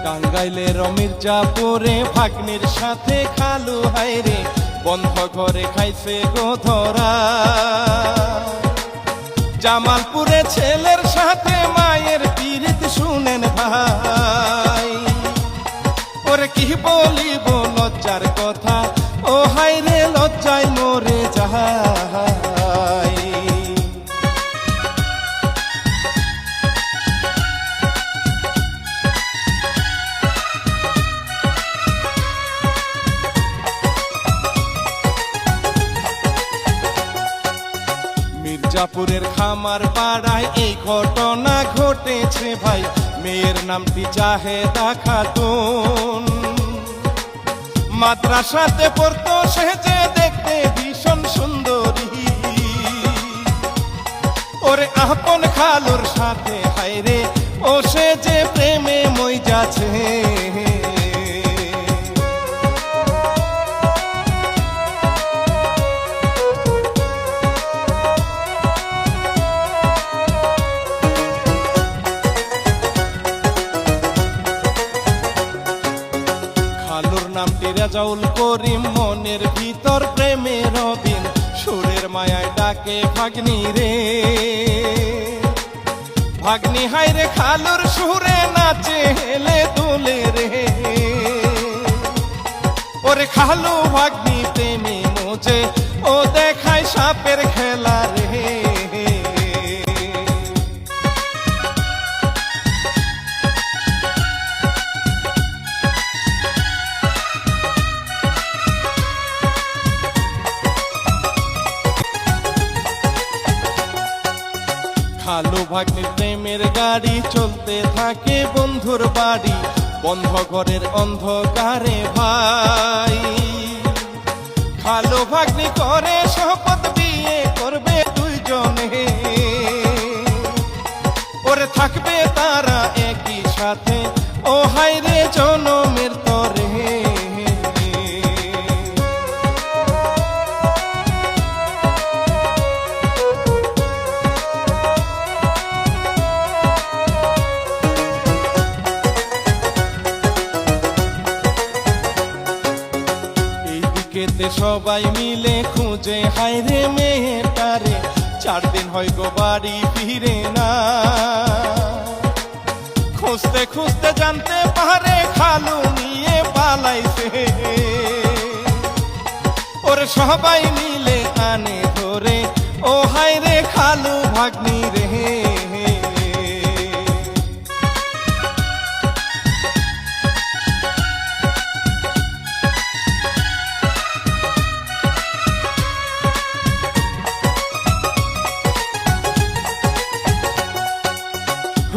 টাঙ্গাইলের মির্জাপুরে ভাগ্নির সাথে খালু হাইরে বন্ধ ঘরে খাইছে গো ধরা। জামালপুরে ছেলের সাথে মায়ের পীড়িত শুনেন ভাই, ওরে কি বলিব লজ্জার কথা, ও হাইরে লজ্জায় মরে যাই। মির্জাপুরের খামার পাড়ায় এই ঘটনা ঘটেছে ভাই, মেয়ের নামটি জাহেদা খাতুন। মাদ্রাসাতে পড়তো সেজে দেখতে ভীষণ সুন্দরী, ওরে আপন খালুর সাথে হায়রে ও সে যে প্রেমে মই যাচ্ছে। খালুর নামটি রাজাউল করিম, মনের ভিতর প্রেমের রবিন, সুরের মায়ায় ডাকে ভাগ্নি রে। ভাগ্নি হাইরে খালুর সুরে নাচে হেলে দুলে রে, ওরে খালু ভাগ্নি প্রেমে মোজে ও দেখায় সাপের খেলা রে। খালু ভাগ্নির প্রেমের গাড়ি চলতে থাকে বন্ধুর বাড়ি, বন্ধ ঘরের অন্ধকারে ভাই। খালু ভাগ্নি করে শপথ বিয়ে করবে দুইজনে, ওরে থাকবে তারা একই সাথে ও হাইরে জনমের তরে। কেতে সবাই মিলে খুঁজে হায়রে মেয়েটারে, 4 দিন হয় গো বাড়ি ফিরে না। খুঁজতে খুঁজতে জানতে পারে খালু নিয়ে পালাইছে, ওরে সবাই মিলে আনে ধরে ও হায়রে খালু ভাগ্নি রে।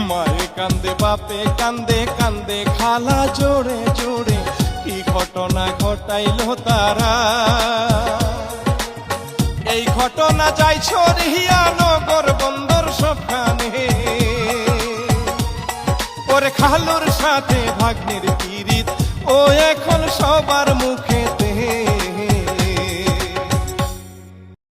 মায়ে কান্দে বাপে কান্দে কান্দে খালা জোরে জোরে, কি ঘটনা ঘটাইল তারা। এই ঘটনা যাই ছড়িয়া নগর বন্দর সবখানে, ওরে খালুর সাথে ভাগ্নির পীড়িত ও এখন সবার মুখেতে।